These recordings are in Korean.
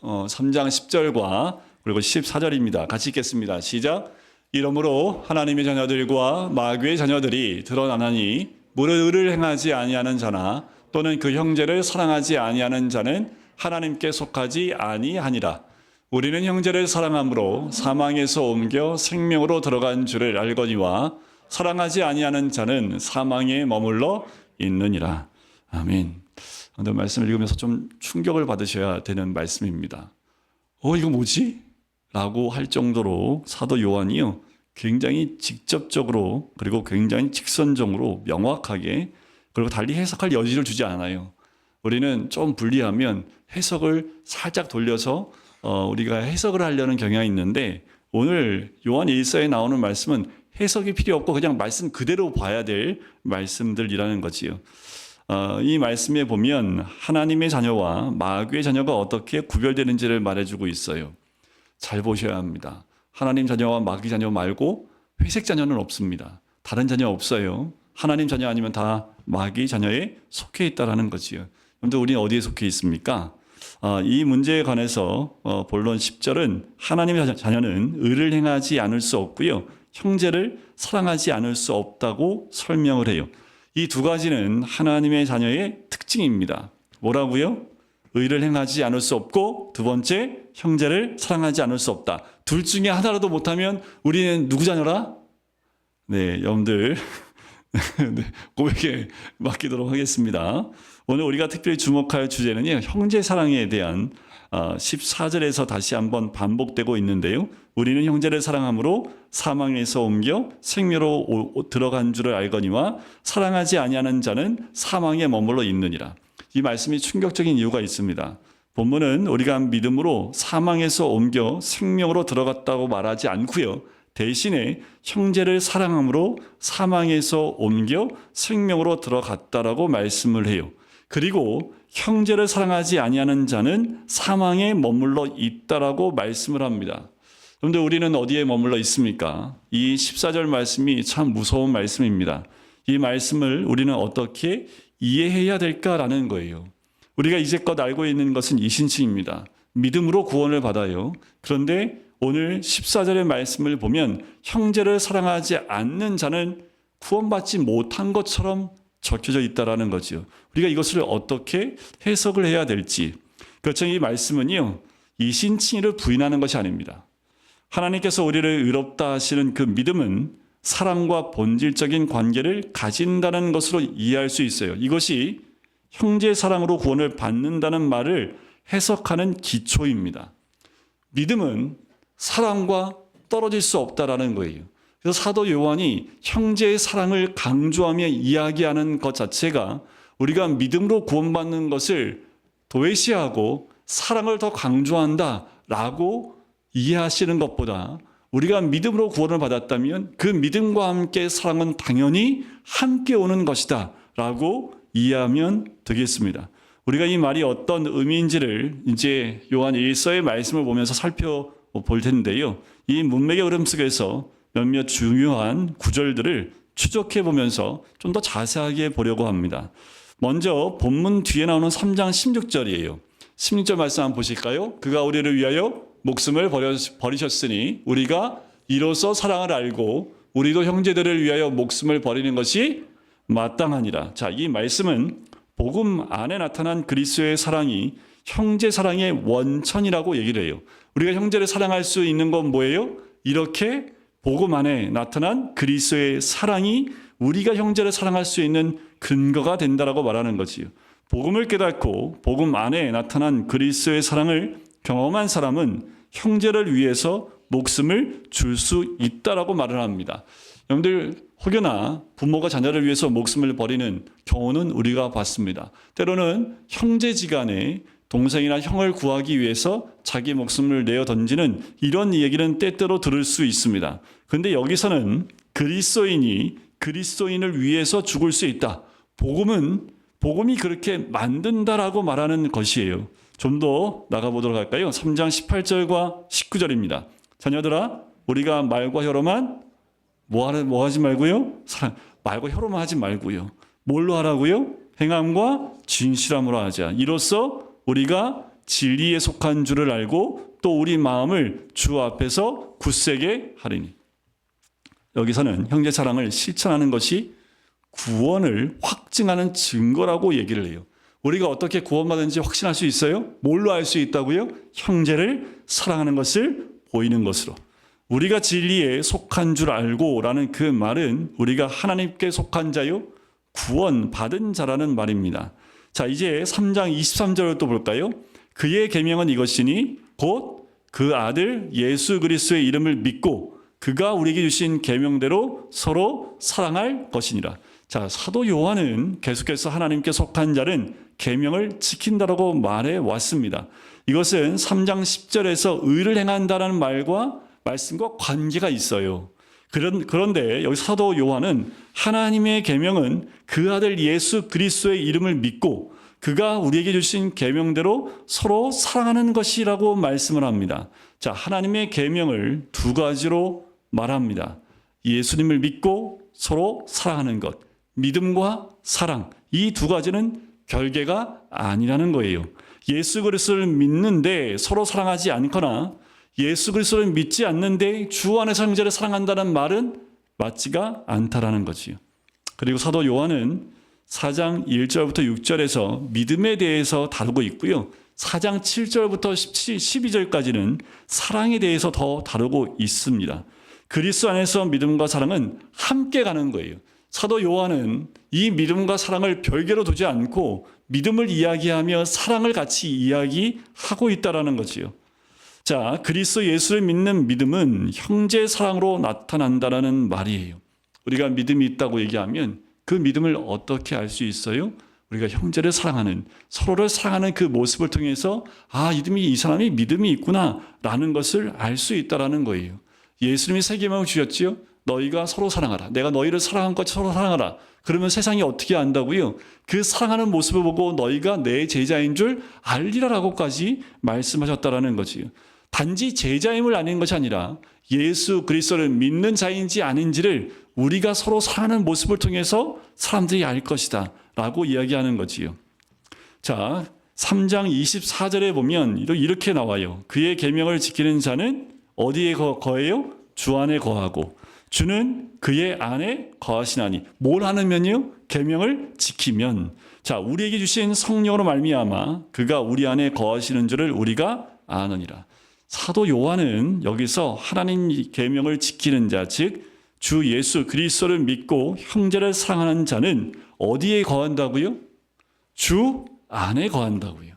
3장 10절과 그리고 14절입니다. 같이 읽겠습니다. 시작. 이러므로 하나님의 자녀들과 마귀의 자녀들이 드러나나니 무릇 의를 행하지 아니하는 자나 또는 그 형제를 사랑하지 아니하는 자는 하나님께 속하지 아니하니라. 우리는 형제를 사랑함으로 사망에서 옮겨 생명으로 들어간 줄을 알거니와 사랑하지 아니하는 자는 사망에 머물러 있느니라. 아멘. 오늘 말씀을 읽으면서 좀 충격을 받으셔야 되는 말씀입니다. 이거 뭐지? 라고 할 정도로 사도 요한이요, 굉장히 직접적으로 그리고 굉장히 직선적으로 명확하게 그리고 달리 해석할 여지를 주지 않아요. 우리는 좀 분리하면 해석을 살짝 돌려서 우리가 해석을 하려는 경향이 있는데, 오늘 요한 1서에 나오는 말씀은 해석이 필요 없고 그냥 말씀 그대로 봐야 될 말씀들이라는 거지요. 이 말씀에 보면 하나님의 자녀와 마귀의 자녀가 어떻게 구별되는지를 말해주고 있어요. 잘 보셔야 합니다. 하나님 자녀와 마귀 자녀 말고 회색 자녀는 없습니다. 다른 자녀 없어요. 하나님 자녀 아니면 다 마귀 자녀에 속해 있다라는 거지요. 그런데 우리는 어디에 속해 있습니까? 이 문제에 관해서 본론 10절은 하나님의 자녀는 의를 행하지 않을 수 없고요, 형제를 사랑하지 않을 수 없다고 설명을 해요. 이 두 가지는 하나님의 자녀의 특징입니다. 뭐라고요? 의를 행하지 않을 수 없고, 두 번째, 형제를 사랑하지 않을 수 없다. 둘 중에 하나라도 못하면 우리는 누구 자녀라? 네, 여러분들 네, 고백에 맡기도록 하겠습니다. 오늘 우리가 특별히 주목할 주제는요, 형제 사랑에 대한 14절에서 다시 한번 반복되고 있는데요. 우리는 형제를 사랑함으로 사망에서 옮겨 생명으로 들어간 줄을 알거니와 사랑하지 아니하는 자는 사망에 머물러 있느니라. 이 말씀이 충격적인 이유가 있습니다. 본문은 우리가 믿음으로 사망에서 옮겨 생명으로 들어갔다고 말하지 않고요, 대신에 형제를 사랑함으로 사망에서 옮겨 생명으로 들어갔다라고 말씀을 해요. 그리고 형제를 사랑하지 아니하는 자는 사망에 머물러 있다라고 말씀을 합니다. 그런데 우리는 어디에 머물러 있습니까? 이 14절 말씀이 참 무서운 말씀입니다. 이 말씀을 우리는 어떻게 이해해야 될까라는 거예요. 우리가 이제껏 알고 있는 것은 이신칭입니다. 믿음으로 구원을 받아요. 그런데 오늘 14절의 말씀을 보면 형제를 사랑하지 않는 자는 구원받지 못한 것처럼 적혀져 있다라는 거죠. 우리가 이것을 어떻게 해석을 해야 될지. 그렇죠. 이 말씀은요, 이신칭의를 부인하는 것이 아닙니다. 하나님께서 우리를 의롭다 하시는 그 믿음은 사랑과 본질적인 관계를 가진다는 것으로 이해할 수 있어요. 이것이 형제 사랑으로 구원을 받는다는 말을 해석하는 기초입니다. 믿음은 사랑과 떨어질 수 없다라는 거예요. 그래서 사도 요한이 형제의 사랑을 강조하며 이야기하는 것 자체가 우리가 믿음으로 구원받는 것을 도외시하고 사랑을 더 강조한다라고 이해하시는 것보다, 우리가 믿음으로 구원을 받았다면 그 믿음과 함께 사랑은 당연히 함께 오는 것이다 라고 이해하면 되겠습니다. 우리가 이 말이 어떤 의미인지를 이제 요한 1서의 말씀을 보면서 살펴볼 텐데요. 이 문맥의 흐름 속에서 몇몇 중요한 구절들을 추적해 보면서 좀 더 자세하게 보려고 합니다. 먼저 본문 뒤에 나오는 3장 16절이에요. 16절 말씀 한번 보실까요? 그가 우리를 위하여 목숨을 버리셨으니 우리가 이로써 사랑을 알고 우리도 형제들을 위하여 목숨을 버리는 것이 마땅하니라. 자, 이 말씀은 복음 안에 나타난 그리스도의 사랑이 형제 사랑의 원천이라고 얘기를 해요. 우리가 형제를 사랑할 수 있는 건 뭐예요? 이렇게 복음 안에 나타난 그리스도의 사랑이 우리가 형제를 사랑할 수 있는 근거가 된다라고 말하는 거지요. 복음을 깨닫고 복음 안에 나타난 그리스도의 사랑을 경험한 사람은 형제를 위해서 목숨을 줄 수 있다라고 말을 합니다. 여러분들, 혹여나 부모가 자녀를 위해서 목숨을 버리는 경우는 우리가 봤습니다. 때로는 형제지간에 동생이나 형을 구하기 위해서 자기 목숨을 내어 던지는 이런 얘기는 때때로 들을 수 있습니다. 그런데 여기서는 그리스도인이 그리스도인을 위해서 죽을 수 있다. 복음이 그렇게 만든다라고 말하는 것이에요. 좀 더 나가보도록 할까요? 3장 18절과 19절입니다. 자녀들아, 우리가 말과 혀로만 뭐 하지 말고요? 말과 혀로만 하지 말고요. 뭘로 하라고요? 행함과 진실함으로 하자. 이로써 우리가 진리에 속한 줄을 알고 또 우리 마음을 주 앞에서 굳세게 하리니. 여기서는 형제 사랑을 실천하는 것이 구원을 확증하는 증거라고 얘기를 해요. 우리가 어떻게 구원받은지 확신할 수 있어요? 뭘로 알 수 있다고요? 형제를 사랑하는 것을 보이는 것으로. 우리가 진리에 속한 줄 알고 라는 그 말은 우리가 하나님께 속한 자요, 구원받은 자라는 말입니다. 자, 이제 3장 23절을 또 볼까요? 그의 계명은 이것이니 곧 그 아들 예수 그리스도의 이름을 믿고 그가 우리에게 주신 계명대로 서로 사랑할 것이니라. 자, 사도 요한은 계속해서 하나님께 속한 자는 계명을 지킨다라고 말해 왔습니다. 이것은 3장 10절에서 의를 행한다라는 말씀과 관계가 있어요. 그런데 여기 사도 요한은 하나님의 계명은 그 아들 예수 그리스도의 이름을 믿고 그가 우리에게 주신 계명대로 서로 사랑하는 것이라고 말씀을 합니다. 자, 하나님의 계명을 두 가지로 말합니다. 예수님을 믿고 서로 사랑하는 것, 믿음과 사랑, 이 두 가지는 별개가 아니라는 거예요. 예수 그리스도를 믿는데 서로 사랑하지 않거나 예수 그리스도를 믿지 않는데 주 안에서 형제를 사랑한다는 말은 맞지가 않다라는 거지요. 그리고 사도 요한은 4장 1절부터 6절에서 믿음에 대해서 다루고 있고요. 4장 7절부터 12절까지는 사랑에 대해서 더 다루고 있습니다. 그리스도 안에서 믿음과 사랑은 함께 가는 거예요. 사도 요한은 이 믿음과 사랑을 별개로 두지 않고 믿음을 이야기하며 사랑을 같이 이야기하고 있다라는 거지요. 자, 그리스도 예수를 믿는 믿음은 형제 사랑으로 나타난다라는 말이에요. 우리가 믿음이 있다고 얘기하면 그 믿음을 어떻게 알 수 있어요? 우리가 형제를 사랑하는, 서로를 사랑하는 그 모습을 통해서 이 사람이 믿음이 있구나라는 것을 알 수 있다라는 거예요. 예수님이 세 계명을 주셨지요. 너희가 서로 사랑하라. 내가 너희를 사랑한 것 서로 사랑하라. 그러면 세상이 어떻게 안다고요? 그 사랑하는 모습을 보고 너희가 내 제자인 줄 알리라라고까지 말씀하셨다라는 거지요. 단지 제자임을 아는 것이 아니라 예수 그리스도를 믿는 자인지 아닌지를 우리가 서로 사랑하는 모습을 통해서 사람들이 알 것이다 라고 이야기하는 거지요. 자, 3장 24절에 보면 이렇게 나와요. 그의 계명을 지키는 자는 어디에 거해요? 주 안에 거하고 주는 그의 안에 거하시나니. 뭘 하면요? 계명을 지키면. 자, 우리에게 주신 성령으로 말미암아 그가 우리 안에 거하시는 줄을 우리가 아느니라. 사도 요한은 여기서 하나님 계명을 지키는 자, 즉 주 예수 그리스도를 믿고 형제를 사랑하는 자는 어디에 거한다고요? 주 안에 거한다고요.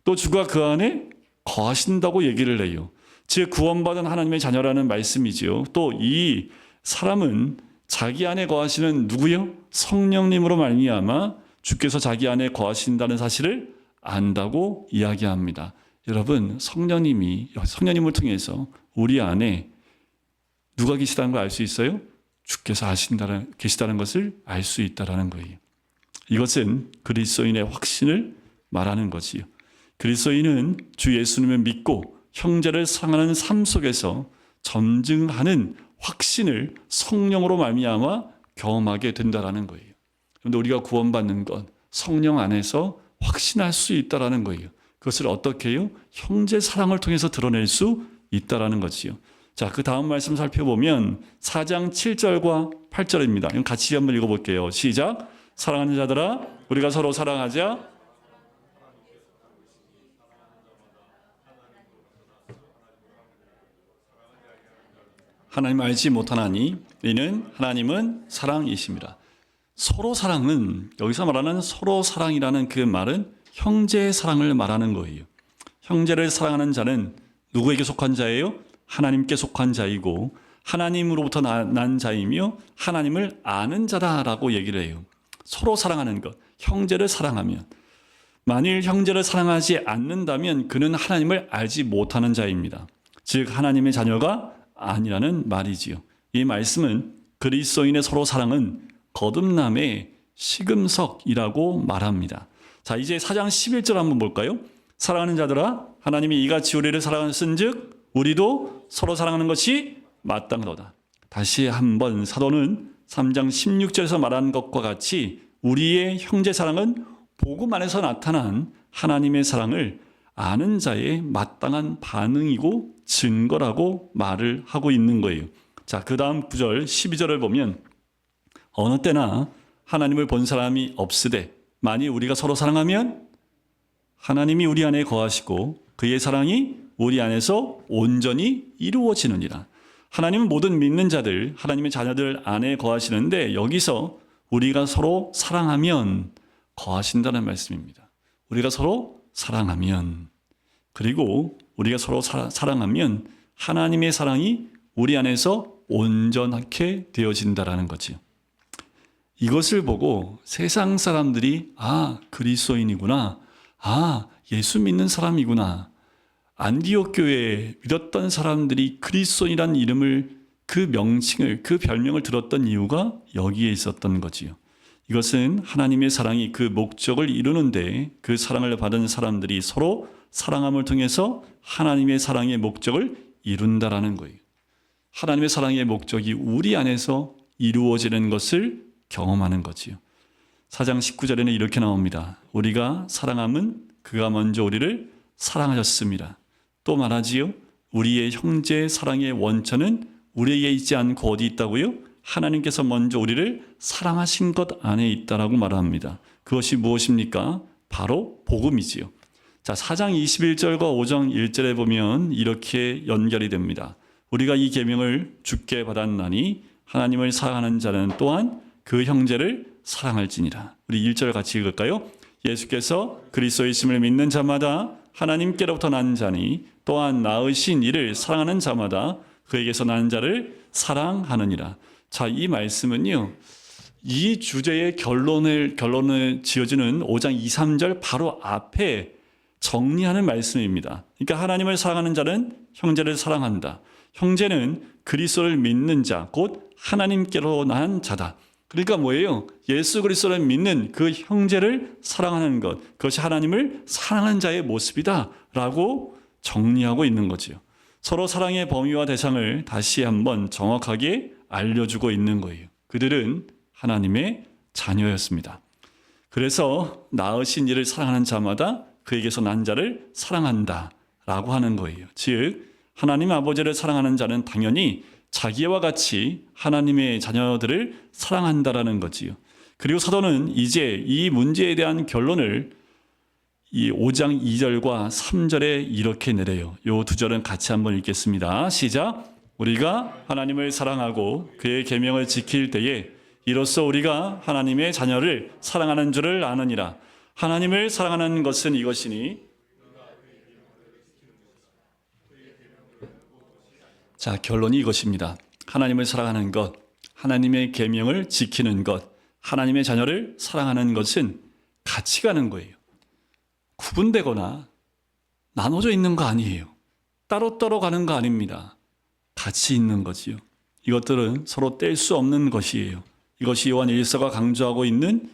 또 주가 그 안에 거하신다고 얘기를 해요. 즉 구원받은 하나님의 자녀라는 말씀이지요. 또 이 사람은 자기 안에 거하시는 누구요? 성령님으로 말미암아 주께서 자기 안에 거하신다는 사실을 안다고 이야기합니다. 여러분, 성령님을 통해서 우리 안에 누가 계시다는 걸 알 수 있어요? 주께서 계시다는 것을 알 수 있다는 거예요. 이것은 그리스도인의 확신을 말하는 거지요. 그리스도인은 주 예수님을 믿고 형제를 사랑하는 삶 속에서 점증하는 확신을 성령으로 말미암아 경험하게 된다는 거예요. 그런데 우리가 구원받는 것, 성령 안에서 확신할 수 있다는 거예요. 그것을 어떻게 해요? 형제 사랑을 통해서 드러낼 수 있다는 거지요. 자, 그 다음 말씀 살펴보면 4장 7절과 8절입니다. 이건 같이 한번 읽어볼게요. 시작. 사랑하는 자들아, 우리가 서로 사랑하자. 하나님 알지 못하나니 이는 하나님은 사랑이십니다. 서로 사랑은, 여기서 말하는 서로 사랑이라는 그 말은 형제의 사랑을 말하는 거예요. 형제를 사랑하는 자는 누구에게 속한 자예요? 하나님께 속한 자이고 하나님으로부터 난 자이며 하나님을 아는 자다라고 얘기를 해요. 서로 사랑하는 것, 형제를 사랑하면. 만일 형제를 사랑하지 않는다면 그는 하나님을 알지 못하는 자입니다. 즉 하나님의 자녀가 아니라는 말이지요. 이 말씀은 그리스도인의 서로 사랑은 거듭남의 시금석이라고 말합니다. 자, 이제 4장 11절 한번 볼까요? 사랑하는 자들아, 하나님이 이같이 우리를 사랑하였은즉 우리도 서로 사랑하는 것이 마땅하도다. 다시 한번 사도는 3장 16절에서 말한 것과 같이 우리의 형제 사랑은 복음 안에서 나타난 하나님의 사랑을 아는 자의 마땅한 반응이고 증거라고 말을 하고 있는 거예요. 자, 그 다음 구절 12절을 보면 어느 때나 하나님을 본 사람이 없으되 만일 우리가 서로 사랑하면 하나님이 우리 안에 거하시고 그의 사랑이 우리 안에서 온전히 이루어지느니라. 하나님은 모든 믿는 자들, 하나님의 자녀들 안에 거하시는데 여기서 우리가 서로 사랑하면 거하신다는 말씀입니다. 우리가 서로 사랑하면, 그리고 우리가 서로 사랑하면 하나님의 사랑이 우리 안에서 온전하게 되어진다라는 거지요. 이것을 보고 세상 사람들이 그리스도인이구나, 예수 믿는 사람이구나, 안디옥 교회에 믿었던 사람들이 그리스도인이라는 이름을, 그 명칭을, 그 별명을 들었던 이유가 여기에 있었던 거지요. 이것은 하나님의 사랑이 그 목적을 이루는데 그 사랑을 받은 사람들이 서로 사랑함을 통해서 하나님의 사랑의 목적을 이룬다라는 거예요. 하나님의 사랑의 목적이 우리 안에서 이루어지는 것을 경험하는 거지요. 4장 19절에는 이렇게 나옵니다. 우리가 사랑함은 그가 먼저 우리를 사랑하셨습니다. 또 말하지요. 우리의 형제 사랑의 원천은 우리에게 있지 않고 어디 있다고요? 하나님께서 먼저 우리를 사랑하신 것 안에 있다라고 말합니다. 그것이 무엇입니까? 바로 복음이지요. 자, 4장 21절과 5장 1절에 보면 이렇게 연결이 됩니다. 우리가 이 계명을 주께 받았나니 하나님을 사랑하는 자는 또한 그 형제를 사랑할지니라. 우리 1절 같이 읽을까요? 예수께서 그리스도이심을 믿는 자마다 하나님께로부터 난 자니 또한 낳으신 이를 사랑하는 자마다 그에게서 난 자를 사랑하느니라. 자, 이 말씀은요, 이 주제의 결론을 지어주는 5장 2, 3절 바로 앞에 정리하는 말씀입니다. 그러니까 하나님을 사랑하는 자는 형제를 사랑한다. 형제는 그리스도를 믿는 자, 곧 하나님께로 난 자다. 그러니까 뭐예요? 예수 그리스도를 믿는 그 형제를 사랑하는 것, 그것이 하나님을 사랑하는 자의 모습이다 라고 정리하고 있는 거지요. 서로 사랑의 범위와 대상을 다시 한번 정확하게 알려주고 있는 거예요. 그들은 하나님의 자녀였습니다. 그래서 낳으신 이를 사랑하는 자마다 그에게서 난 자를 사랑한다 라고 하는 거예요. 즉 하나님 아버지를 사랑하는 자는 당연히 자기와 같이 하나님의 자녀들을 사랑한다라는 거지요. 그리고 사도는 이제 이 문제에 대한 결론을 이 5장 2절과 3절에 이렇게 내려요. 이 두 절은 같이 한번 읽겠습니다. 시작. 우리가 하나님을 사랑하고 그의 계명을 지킬 때에 이로써 우리가 하나님의 자녀를 사랑하는 줄을 아느니라. 하나님을 사랑하는 것은 이것이니, 자, 결론이 이것입니다. 하나님을 사랑하는 것, 하나님의 계명을 지키는 것, 하나님의 자녀를 사랑하는 것은 같이 가는 거예요. 구분되거나 나눠져 있는 거 아니에요. 따로따로 가는 거 아닙니다. 같이 있는 거지요. 이것들은 서로 뗄 수 없는 것이에요. 이것이 요한 1서가 강조하고 있는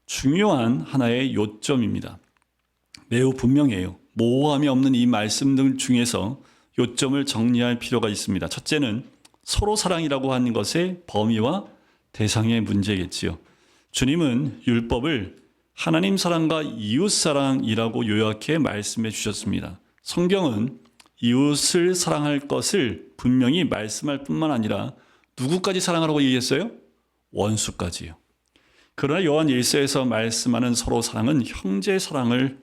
중요한 하나의 요점입니다. 매우 분명해요. 모호함이 없는 이 말씀들 중에서 요점을 정리할 필요가 있습니다. 첫째는 서로 사랑이라고 하는 것의 범위와 대상의 문제겠지요. 주님은 율법을 하나님 사랑과 이웃 사랑이라고 요약해 말씀해 주셨습니다. 성경은 이웃을 사랑할 것을 분명히 말씀할 뿐만 아니라 누구까지 사랑하라고 얘기했어요? 원수까지요. 그러나 요한 1서에서 말씀하는 서로 사랑은 형제 사랑을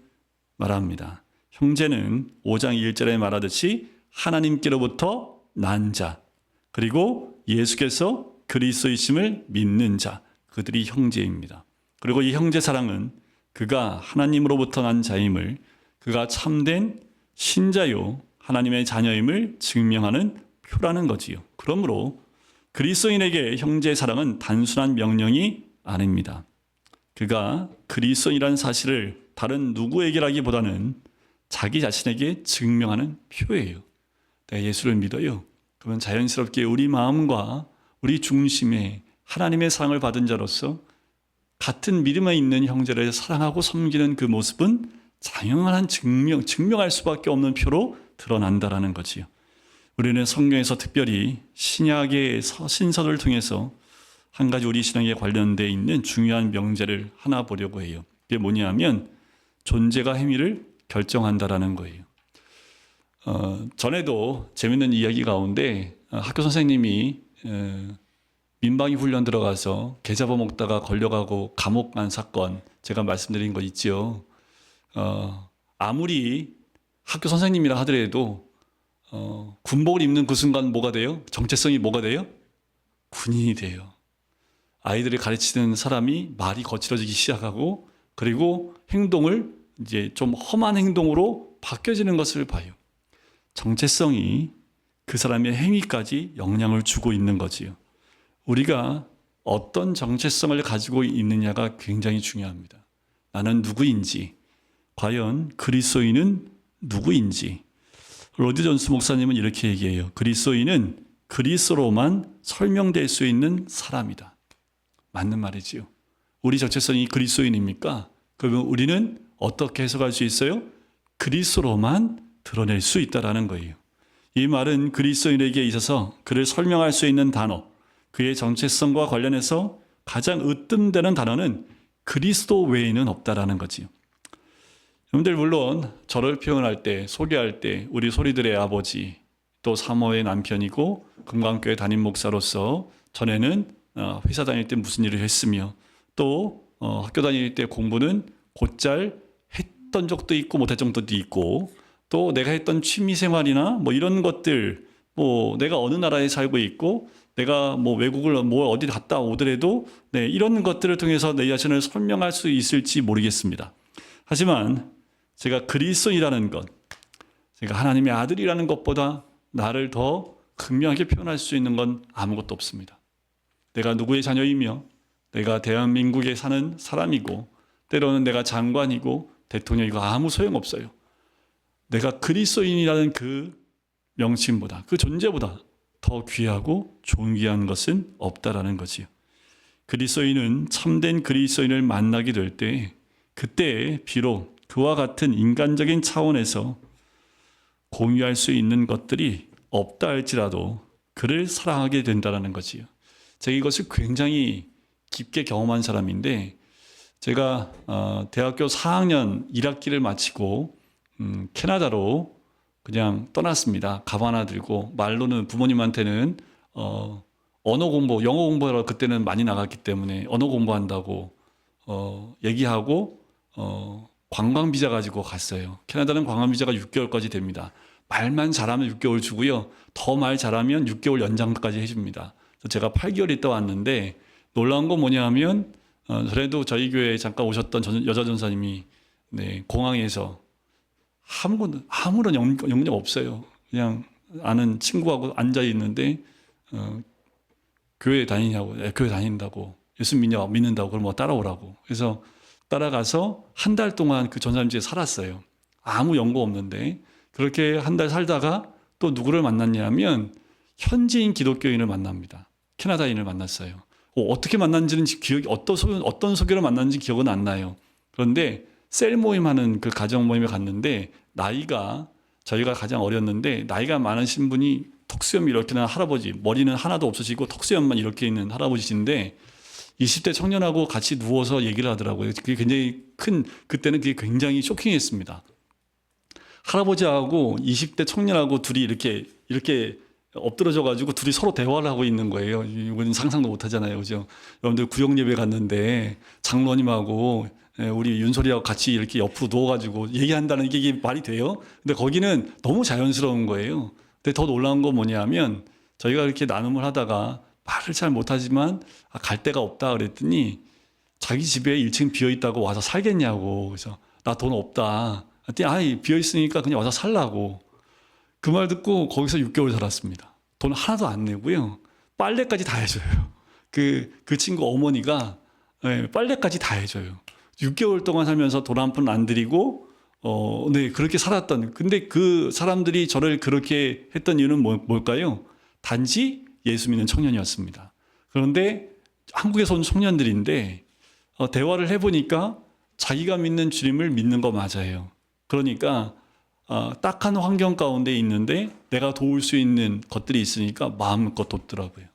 말합니다. 형제는 5장 1절에 말하듯이 하나님께로부터 난 자, 그리고 예수께서 그리스도이심을 믿는 자, 그들이 형제입니다. 그리고 이 형제 사랑은 그가 하나님으로부터 난 자임을, 그가 참된 신자요 하나님의 자녀임을 증명하는 표라는 거지요. 그러므로 그리스도인에게 형제 사랑은 단순한 명령이 아닙니다. 그가 그리스도인이라는 사실을 다른 누구에게라기보다는 자기 자신에게 증명하는 표예요. 내가 예수를 믿어요. 그러면 자연스럽게 우리 마음과 우리 중심에 하나님의 사랑을 받은 자로서 같은 믿음에 있는 형제를 사랑하고 섬기는 그 모습은 당연한 증명할 수밖에 없는 표로 드러난다라는 거지요. 우리는 성경에서 특별히 신약의 신서를 통해서 한 가지 우리 신앙에 관련되어 있는 중요한 명제를 하나 보려고 해요. 그게 뭐냐면 존재가 행위를 결정한다라는 거예요. 전에도 재밌는 이야기 가운데 학교 선생님이 민방위 훈련 들어가서 개 잡아먹다가 걸려가고 감옥 간 사건 제가 말씀드린 거 있죠. 아무리 학교 선생님이라 하더라도 군복을 입는 그 순간 뭐가 돼요? 정체성이 뭐가 돼요? 군인이 돼요. 아이들을 가르치는 사람이 말이 거칠어지기 시작하고 그리고 행동을 이제 좀 험한 행동으로 바뀌어지는 것을 봐요. 정체성이 그 사람의 행위까지 영향을 주고 있는 거지요. 우리가 어떤 정체성을 가지고 있느냐가 굉장히 중요합니다. 나는 누구인지, 과연 그리스도인은 누구인지. 로디 존스 목사님은 이렇게 얘기해요. 그리스도인은 그리스도로만 설명될 수 있는 사람이다. 맞는 말이지요. 우리 정체성이 그리스도인입니까? 그러면 우리는 어떻게 해석할 수 있어요? 그리스도로만 드러낼 수 있다라는 거예요. 이 말은 그리스도인에게 있어서 그를 설명할 수 있는 단어, 그의 정체성과 관련해서 가장 으뜸되는 단어는 그리스도 외에는 없다라는 거지요. 여러분들 물론 저를 표현할 때, 소개할 때 우리 소리들의 아버지, 또 사모의 남편이고 금강교회 담임 목사로서 전에는 회사 다닐 때 무슨 일을 했으며 또 학교 다닐 때 공부는 곧잘 했던 적도 있고 못했던 적도 있고 또 내가 했던 취미 생활이나 뭐 이런 것들 뭐 내가 어느 나라에 살고 있고 내가 뭐 외국을 뭐 어디 갔다 오더라도 네, 이런 것들을 통해서 내 자신을 설명할 수 있을지 모르겠습니다. 하지만 제가 그리스도인이라는 것, 제가 하나님의 아들이라는 것보다 나를 더 극명하게 표현할 수 있는 건 아무것도 없습니다. 내가 누구의 자녀이며 내가 대한민국에 사는 사람이고 때로는 내가 장관이고 대통령이고 아무 소용없어요. 내가 그리스도인이라는 그 명칭보다 그 존재보다 더 귀하고 존귀한 것은 없다라는 거지요. 그리스도인은 참된 그리스도인을 만나게 될 때 그때 비록 그와 같은 인간적인 차원에서 공유할 수 있는 것들이 없다 할지라도 그를 사랑하게 된다는 거지요. 제가 이것을 굉장히 깊게 경험한 사람인데 제가 대학교 4학년 1학기를 마치고 캐나다로 그냥 떠났습니다. 가방 하나 들고 말로는 부모님한테는 언어 공부, 영어 공부하러 그때는 많이 나갔기 때문에 언어 공부한다고 얘기하고 관광 비자 가지고 갔어요. 캐나다는 관광 비자가 6개월까지 됩니다. 말만 잘하면 6개월 주고요. 더 말 잘하면 6개월 연장까지 해줍니다. 그래서 제가 8개월 있다 왔는데 놀라운 건 뭐냐 하면 그래도 저희 교회에 잠깐 오셨던 여자 전사님이 네, 공항에서 아무런 영역 없어요. 그냥 아는 친구하고 앉아 있는데 교회 다니냐고, 교회 다닌다고, 예수 믿는다고, 그럼 뭐 따라오라고. 그래서 따라가서 한 달 동안 그 전사님 집에 살았어요. 아무 연고 없는데 그렇게 한 달 살다가 또 누구를 만났냐면 현지인 기독교인을 만납니다. 캐나다인을 만났어요. 어떻게 만났는지는 기억이 어떤 소개로 만났는지 기억은 안 나요. 그런데 셀 모임하는 그 가정 모임에 갔는데 나이가 저희가 가장 어렸는데 나이가 많으신 분이 턱수염이 이렇게 난 할아버지, 머리는 하나도 없으시고 턱수염만 이렇게 있는 할아버지신데 20대 청년하고 같이 누워서 얘기를 하더라고요. 그게 굉장히 그때는 그게 굉장히 쇼킹했습니다. 할아버지하고 20대 청년하고 둘이 이렇게 엎드러져 가지고 둘이 서로 대화를 하고 있는 거예요. 이거는 상상도 못 하잖아요. 그죠? 여러분들 구역 예배 갔는데 장로님하고 우리 윤소리하고 같이 이렇게 옆으로 누워가지고 얘기한다는 이게 말이 돼요? 근데 거기는 너무 자연스러운 거예요. 근데 더 놀라운 건 뭐냐면 저희가 이렇게 나눔을 하다가 말을 잘 못하지만 갈 데가 없다 그랬더니 자기 집에 1층 비어있다고 와서 살겠냐고. 그래서 나 돈 없다. 아니 비어있으니까 그냥 와서 살라고. 그 말 듣고 거기서 6개월 살았습니다. 돈 하나도 안 내고요. 빨래까지 다 해줘요. 그 친구 어머니가 빨래까지 다 해줘요. 6개월 동안 살면서 돈 한 푼 안 드리고 네 그렇게 살았던. 근데 그 사람들이 저를 그렇게 했던 이유는 뭘까요? 단지 예수 믿는 청년이었습니다. 그런데 한국에서 온 청년들인데 대화를 해보니까 자기가 믿는 주님을 믿는 거 맞아요. 그러니까 딱한 환경 가운데 있는데 내가 도울 수 있는 것들이 있으니까 마음껏 돕더라고요.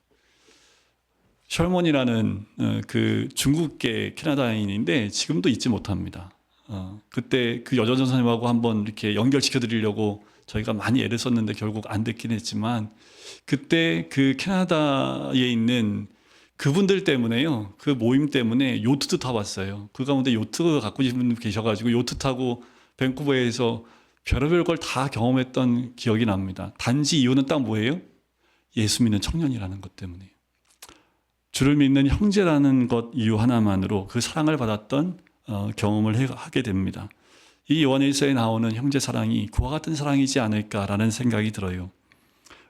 셜몬이라는 그 중국계 캐나다인인데 지금도 잊지 못합니다. 그때 그 여전 선생님하고 한번 이렇게 연결시켜 드리려고 저희가 많이 애를 썼는데 결국 안 됐긴 했지만, 그때 그 캐나다에 있는 그분들 때문에요. 그 모임 때문에 요트도 타봤어요. 그 가운데 요트 갖고 계신 분 계셔가지고 요트 타고 밴쿠버에서 별의별 걸 다 경험했던 기억이 납니다. 단지 이유는 딱 뭐예요? 예수 믿는 청년이라는 것 때문에요. 주를 믿는 형제라는 것 이유 하나만으로 그 사랑을 받았던 경험을 하게 됩니다. 이 요한일서에 나오는 형제 사랑이 그와 같은 사랑이지 않을까라는 생각이 들어요.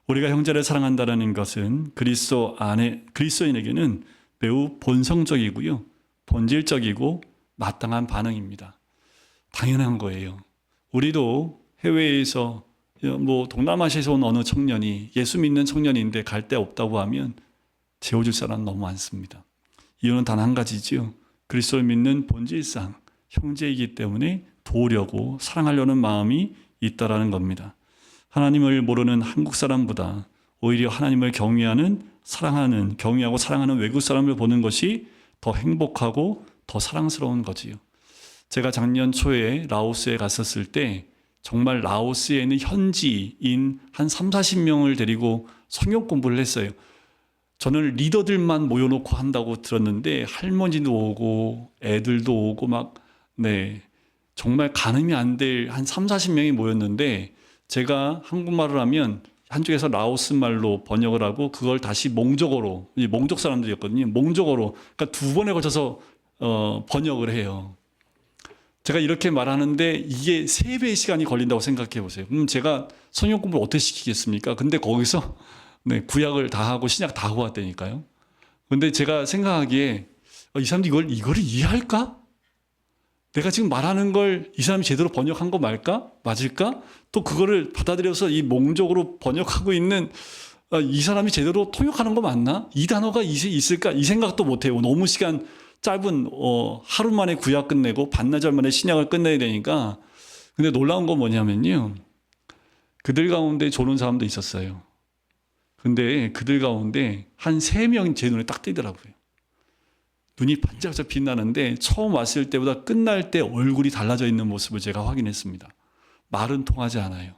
우리가 형제를 사랑한다는 것은 그리스도인에게는 매우 본성적이고요, 본질적이고 마땅한 반응입니다. 당연한 거예요. 우리도 해외에서 동남아시아에서 온 어느 청년이 예수 믿는 청년인데 갈 데 없다고 하면 재워줄 사람 너무 많습니다. 이유는 단 한 가지지요. 그리스도를 믿는 본질상 형제이기 때문에 도우려고 사랑하려는 마음이 있다라는 겁니다. 하나님을 모르는 한국 사람보다 오히려 하나님을 경외하고 사랑하는 외국 사람을 보는 것이 더 행복하고 더 사랑스러운 거지요. 제가 작년 초에 라오스에 갔었을 때 정말 라오스에 있는 현지인 한 3, 40명을 데리고 성역 공부를 했어요. 저는 리더들만 모여놓고 한다고 들었는데 할머니도 오고 애들도 오고 정말 가늠이 안 될 한 3, 40명이 모였는데, 제가 한국말을 하면 한쪽에서 라오스 말로 번역을 하고 그걸 다시 몽족어로, 몽족 사람들이었거든요. 몽족어로, 그러니까 두 번에 걸쳐서 번역을 해요. 제가 이렇게 말하는데 이게 3배의 시간이 걸린다고 생각해 보세요. 그럼 제가 성경 공부를 어떻게 시키겠습니까? 근데 거기서 구약을 다 하고 신약 다 하고 왔다니까요. 근데 제가 생각하기에 이 사람들이 이거를 이해할까? 내가 지금 말하는 걸 이 사람이 제대로 번역한 거 맞을까? 또 그거를 받아들여서 이 몽족으로 번역하고 있는 이 사람이 제대로 통역하는 거 맞나? 이 단어가 있을까? 이 생각도 못해요. 너무 시간 짧은 하루 만에 구약 끝내고 반나절 만에 신약을 끝내야 되니까. 근데 놀라운 건 뭐냐면요, 그들 가운데 조는 사람도 있었어요. 근데 그들 가운데 한 3명이 제 눈에 딱 띄더라고요. 눈이 반짝반짝 빛나는데 처음 왔을 때보다 끝날 때 얼굴이 달라져 있는 모습을 제가 확인했습니다. 말은 통하지 않아요.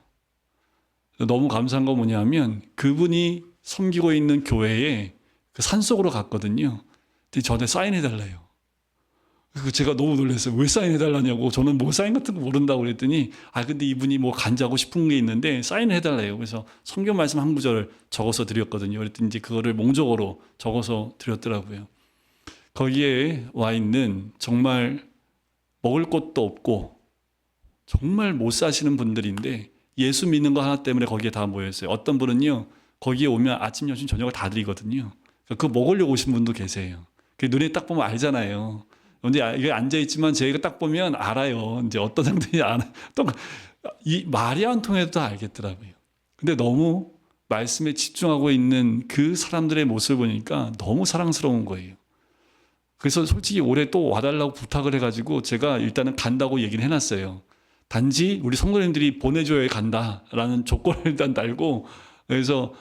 너무 감사한 건 뭐냐면 그분이 섬기고 있는 교회에 그 산속으로 갔거든요. 근데 저한테 사인해달래요. 제가 너무 놀랐어요. 왜 사인해달라냐고. 저는 뭐 사인 같은 거 모른다고 그랬더니 근데 이분이 뭐 간주하고 싶은 게 있는데 사인해달래요. 그래서 성경 말씀 한 구절을 적어서 드렸거든요. 그랬더니 이제 그거를 몽족어로 적어서 드렸더라고요. 거기에 와 있는 정말 먹을 것도 없고 정말 못 사시는 분들인데 예수 믿는 거 하나 때문에 거기에 다 모였어요. 어떤 분은요, 거기에 오면 아침, 점심, 저녁을 다 드리거든요. 그거 먹으려고 오신 분도 계세요. 눈에 딱 보면 알잖아요. 근데 이게 앉아있지만 저희가 딱 보면 알아요. 이제 어떤 상태인지 알아요. 또 이 말이 안 통해도 다 알겠더라고요. 근데 너무 말씀에 집중하고 있는 그 사람들의 모습을 보니까 너무 사랑스러운 거예요. 그래서 솔직히 올해 또 와달라고 부탁을 해가지고 제가 일단은 간다고 얘기를 해놨어요. 단지 우리 성도님들이 보내줘야 간다라는 조건을 일단 달고, 그래서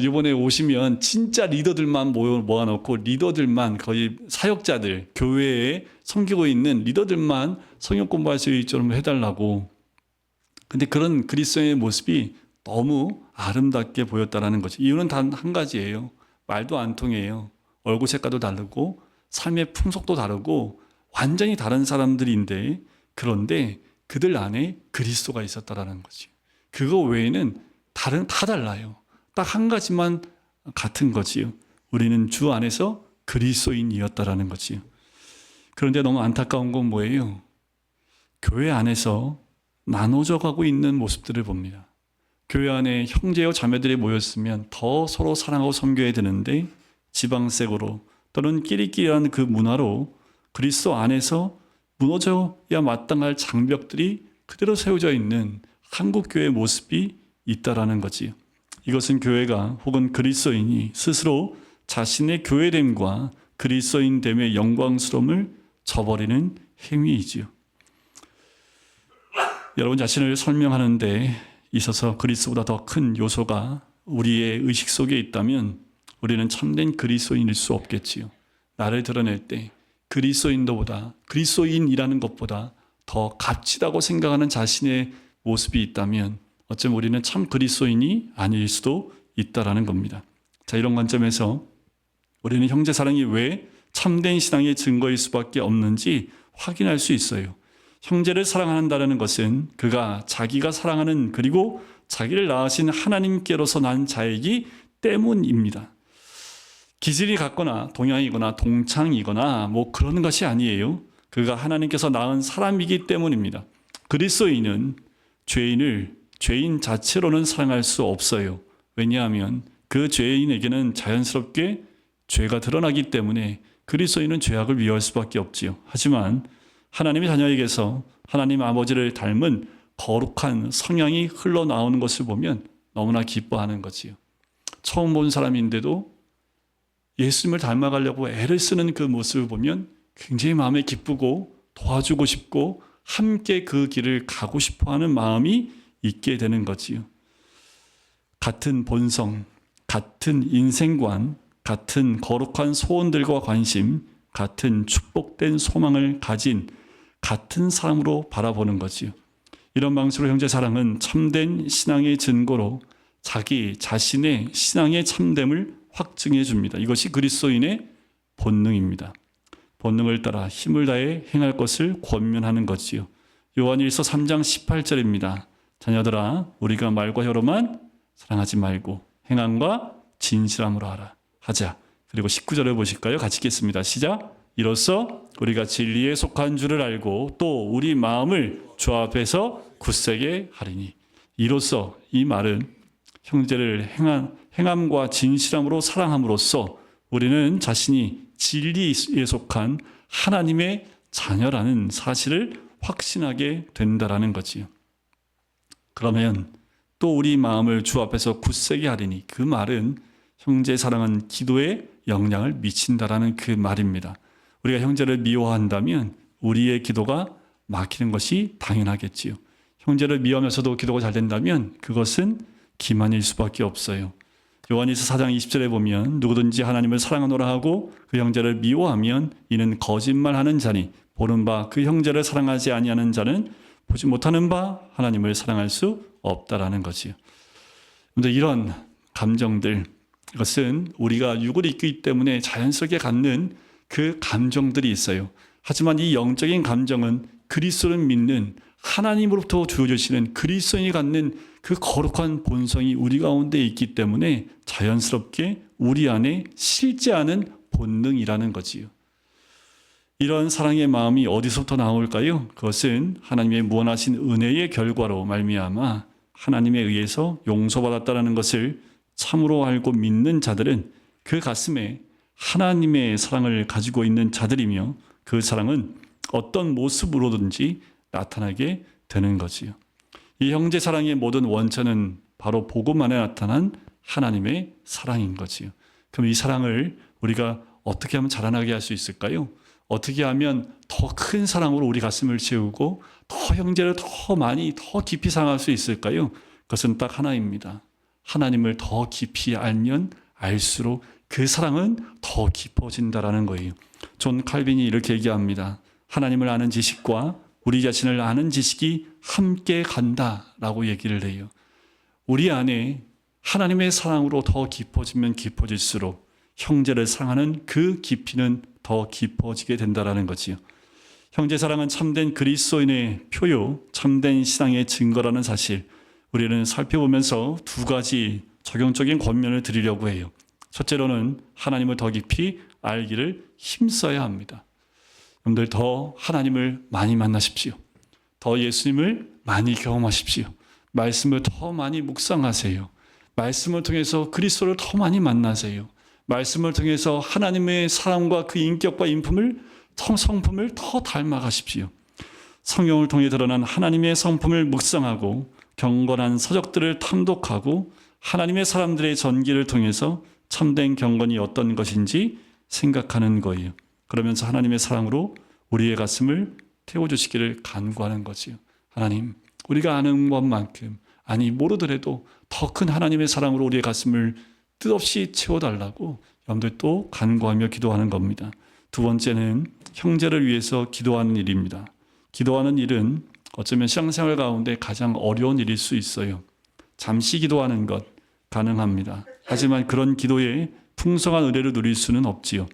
이번에 오시면 진짜 리더들만 모아놓고 리더들만, 거의 사역자들, 교회에 섬기고 있는 리더들만 성역 공부할 수 있도록 해달라고. 근데 그런 그리스도의 모습이 너무 아름답게 보였다라는 거죠. 이유는 단 한 가지예요. 말도 안 통해요. 얼굴 색깔도 다르고 삶의 풍속도 다르고 완전히 다른 사람들인데, 그런데 그들 안에 그리스도가 있었다라는 거지. 그거 외에는 다 달라요. 딱 한 가지만 같은 거지요. 우리는 주 안에서 그리스도인이었다라는 거지요. 그런데 너무 안타까운 건 뭐예요? 교회 안에서 나눠져 가고 있는 모습들을 봅니다. 교회 안에 형제와 자매들이 모였으면 더 서로 사랑하고 섬겨야 되는데 지방색으로 또는 끼리끼리한 그 문화로 그리스도 안에서 무너져야 마땅할 장벽들이 그대로 세워져 있는 한국 교회의 모습이 있다라는 거지요. 이것은 교회가 혹은 그리스도인이 스스로 자신의 교회됨과 그리스도인됨의 영광스러움을 저버리는 행위이지요. 여러분 자신을 설명하는 데 있어서 그리스도보다 더 큰 요소가 우리의 의식 속에 있다면 우리는 참된 그리스도인일 수 없겠지요. 나를 드러낼 때 그리스도인이라는 것보다 더 값지다고 생각하는 자신의 모습이 있다면 어쩌면 우리는 참 그리스도인이 아닐 수도 있다라는 겁니다. 자, 이런 관점에서 우리는 형제 사랑이 왜 참된 신앙의 증거일 수밖에 없는지 확인할 수 있어요. 형제를 사랑한다는 것은 그가 자기가 사랑하는 그리고 자기를 낳으신 하나님께로서 난 자이기 때문입니다. 기질이 같거나 동양이거나 동창이거나 뭐 그런 것이 아니에요. 그가 하나님께서 낳은 사람이기 때문입니다. 그리스도인은 죄인을 죄인 자체로는 사랑할 수 없어요. 왜냐하면 그 죄인에게는 자연스럽게 죄가 드러나기 때문에 그리스도인은 죄악을 미워할 수밖에 없지요. 하지만 하나님의 자녀에게서 하나님 아버지를 닮은 거룩한 성향이 흘러나오는 것을 보면 너무나 기뻐하는 거지요. 처음 본 사람인데도 예수님을 닮아가려고 애를 쓰는 그 모습을 보면 굉장히 마음에 기쁘고 도와주고 싶고 함께 그 길을 가고 싶어하는 마음이 있게 되는 거지요. 같은 본성, 같은 인생관, 같은 거룩한 소원들과 관심, 같은 축복된 소망을 가진 같은 사람으로 바라보는 거지요. 이런 방식으로 형제 사랑은 참된 신앙의 증거로 자기 자신의 신앙의 참됨을 확증해 줍니다. 이것이 그리스도인의 본능입니다. 본능을 따라 힘을 다해 행할 것을 권면하는 거지요. 요한일서 3장 18절입니다. 자녀들아, 우리가 말과 혀로만 사랑하지 말고 행함과 진실함으로 하자. 그리고 19절을 보실까요? 같이 읽겠습니다. 시작. 이로써 우리가 진리에 속한 줄을 알고 또 우리 마음을 주 앞에서 굳세게 하리니. 이로써 이 말은 형제를 행함과 진실함으로 사랑함으로써 우리는 자신이 진리에 속한 하나님의 자녀라는 사실을 확신하게 된다라는 거지요. 그러면 또 우리 마음을 주 앞에서 굳세게 하리니, 그 말은 형제 사랑은 기도에 영향을 미친다라는 그 말입니다. 우리가 형제를 미워한다면 우리의 기도가 막히는 것이 당연하겠지요. 형제를 미워하면서도 기도가 잘 된다면 그것은 기만일 수밖에 없어요. 요한일서 4장 20절에 보면 누구든지 하나님을 사랑하노라 하고 그 형제를 미워하면 이는 거짓말하는 자니 보는 바 그 형제를 사랑하지 아니하는 자는 보지 못하는 바 하나님을 사랑할 수 없다라는 거지요. 그런데 이런 감정들, 이것은 우리가 육을 입기 때문에 자연스럽게 갖는 그 감정들이 있어요. 하지만 이 영적인 감정은 그리스도를 믿는 하나님으로부터 주어지시는 그리스도인이 갖는 그 거룩한 본성이 우리 가운데 있기 때문에 자연스럽게 우리 안에 실제하는 본능이라는 거지요. 이런 사랑의 마음이 어디서부터 나올까요? 그것은 하나님의 무한하신 은혜의 결과로 말미암아 하나님에 의해서 용서받았다는 것을 참으로 알고 믿는 자들은 그 가슴에 하나님의 사랑을 가지고 있는 자들이며 그 사랑은 어떤 모습으로든지 나타나게 되는 거지요. 이 형제 사랑의 모든 원천은 바로 복음 안에 나타난 하나님의 사랑인 거지요. 그럼 이 사랑을 우리가 어떻게 하면 자라나게 할 수 있을까요? 어떻게 하면 더 큰 사랑으로 우리 가슴을 채우고 더 형제를 더 많이 더 깊이 사랑할 수 있을까요? 그것은 딱 하나입니다. 하나님을 더 깊이 알면 알수록 그 사랑은 더 깊어진다라는 거예요. 존 칼빈이 이렇게 얘기합니다. 하나님을 아는 지식과 우리 자신을 아는 지식이 함께 간다라고 얘기를 해요. 우리 안에 하나님의 사랑으로 더 깊어지면 깊어질수록 형제를 사랑하는 그 깊이는 더 깊어지게 된다라는 거지요. 형제 사랑은 참된 그리스도인의 표요, 참된 신앙의 증거라는 사실, 우리는 살펴보면서 두 가지 적용적인 권면을 드리려고 해요. 첫째로는 하나님을 더 깊이 알기를 힘써야 합니다. 여러분들 더 하나님을 많이 만나십시오. 더 예수님을 많이 경험하십시오. 말씀을 더 많이 묵상하세요. 말씀을 통해서 그리스도를 더 많이 만나세요. 말씀을 통해서 하나님의 사랑과 그 인격과 인품을, 성품을 더 닮아가십시오. 성경을 통해 드러난 하나님의 성품을 묵상하고 경건한 서적들을 탐독하고 하나님의 사람들의 전기를 통해서 참된 경건이 어떤 것인지 생각하는 거예요. 그러면서 하나님의 사랑으로 우리의 가슴을 태워주시기를 간구하는 거지요. 하나님, 우리가 아는 것만큼, 아니 모르더라도 더 큰 하나님의 사랑으로 우리의 가슴을 뜻없이 채워달라고 여러분들 또 간구하며 기도하는 겁니다. 두 번째는 형제를 위해서 기도하는 일입니다. 기도하는 일은 어쩌면 신앙생활 가운데 가장 어려운 일일 수 있어요. 잠시 기도하는 것 가능합니다. 하지만 그런 기도에 풍성한 은혜를 누릴 수는 없지요.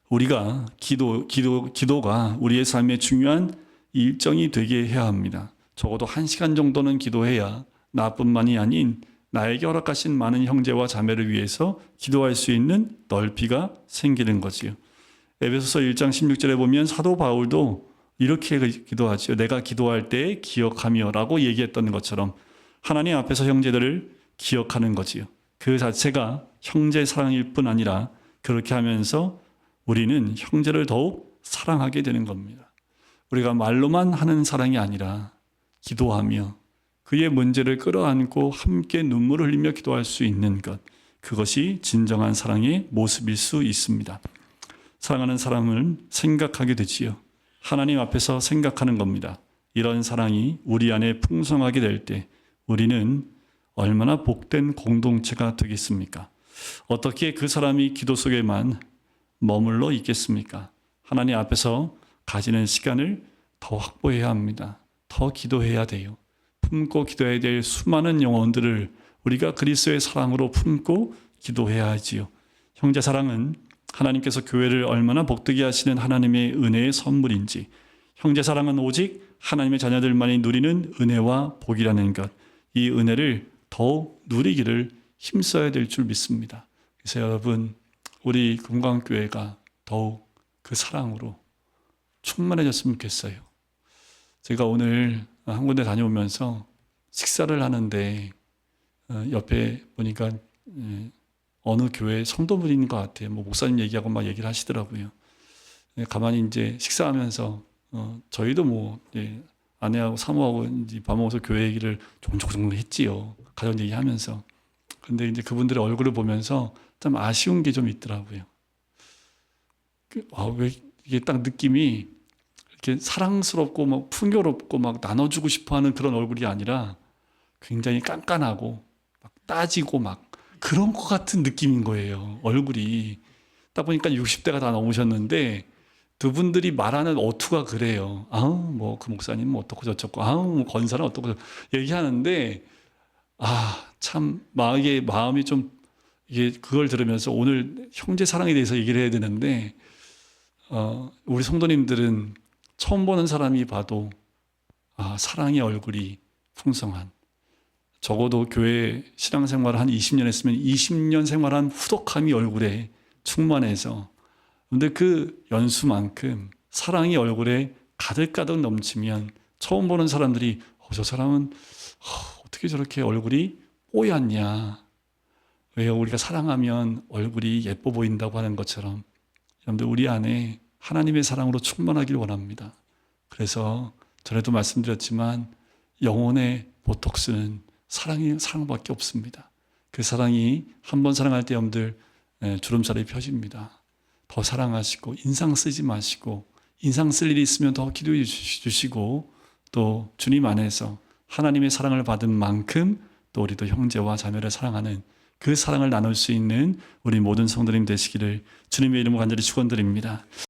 우리가 기도가 우리의 삶의 중요한 일정이 되게 해야 합니다. 적어도 1시간 정도는 기도해야 나뿐만이 아닌 나에게 허락하신 많은 형제와 자매를 위해서 기도할 수 있는 넓이가 생기는 거지요. 에베소서 1장 16절에 보면 사도 바울도 이렇게 기도하지요. 내가 기도할 때 기억하며 라고 얘기했던 것처럼 하나님 앞에서 형제들을 기억하는 거지요. 그 자체가 형제 사랑일 뿐 아니라 그렇게 하면서 우리는 형제를 더욱 사랑하게 되는 겁니다. 우리가 말로만 하는 사랑이 아니라 기도하며 그의 문제를 끌어안고 함께 눈물을 흘리며 기도할 수 있는 것, 그것이 진정한 사랑의 모습일 수 있습니다. 사랑하는 사람을 생각하게 되지요. 하나님 앞에서 생각하는 겁니다. 이런 사랑이 우리 안에 풍성하게 될 때 우리는 얼마나 복된 공동체가 되겠습니까? 어떻게 그 사람이 기도 속에만 머물러 있겠습니까? 하나님 앞에서 가지는 시간을 더 확보해야 합니다. 더 기도해야 돼요. 품고 기도해야 될 수많은 영혼들을 우리가 그리스도의 사랑으로 품고 기도해야 하지요. 형제 사랑은 하나님께서 교회를 얼마나 복되게 하시는 하나님의 은혜의 선물인지, 형제 사랑은 오직 하나님의 자녀들만이 누리는 은혜와 복이라는 것, 이 은혜를 더욱 누리기를 힘써야 될 줄 믿습니다. 그래서 여러분, 우리 금강교회가 더욱 그 사랑으로 충만해졌으면 좋겠어요. 제가 오늘 한 군데 다녀오면서 식사를 하는데 옆에 보니까 어느 교회 성도분인 것 같아요. 뭐 목사님 얘기하고 막 얘기를 하시더라고요. 가만히 이제 식사하면서 저희도 뭐 아내하고 사모하고 이제 밥 먹어서 교회 얘기를 종종 했지요. 가정 얘기하면서. 근데 이제 그분들의 얼굴을 보면서 좀 아쉬운 게 좀 있더라고요. 왜 이게 딱 느낌이 이렇게 사랑스럽고 막 풍요롭고 막 나눠주고 싶어하는 그런 얼굴이 아니라 굉장히 깐깐하고 막 따지고 막 그런 것 같은 느낌인 거예요. 얼굴이. 딱 보니까 60대가 다 넘으셨는데 두 분들이 말하는 어투가 그래요. 뭐 그 목사님 뭐 어떻고 저쩌고, 뭐 권사는 어떻고 얘기하는데 참 마음이 좀 이게 그걸 들으면서 오늘 형제 사랑에 대해서 얘기를 해야 되는데 우리 성도님들은 처음 보는 사람이 봐도 사랑의 얼굴이 풍성한, 적어도 교회 신앙생활을 한 20년 했으면 20년 생활한 후덕함이 얼굴에 충만해서, 근데 그 연수만큼 사랑이 얼굴에 가득가득 넘치면 처음 보는 사람들이 저 사람은 어떻게 저렇게 얼굴이 뽀얗냐, 왜요? 우리가 사랑하면 얼굴이 예뻐 보인다고 하는 것처럼 여러분들 우리 안에 하나님의 사랑으로 충만하길 원합니다. 그래서 전에도 말씀드렸지만 영혼의 보톡스는 사랑밖에 없습니다. 그 사랑이 한 번 사랑할 때 여러분들 주름살이 펴집니다. 더 사랑하시고 인상 쓰지 마시고, 인상 쓸 일이 있으면 더 기도해 주시고, 또 주님 안에서 하나님의 사랑을 받은 만큼 또 우리도 형제와 자매를 사랑하는 그 사랑을 나눌 수 있는 우리 모든 성도님 되시기를 주님의 이름으로 간절히 축원드립니다.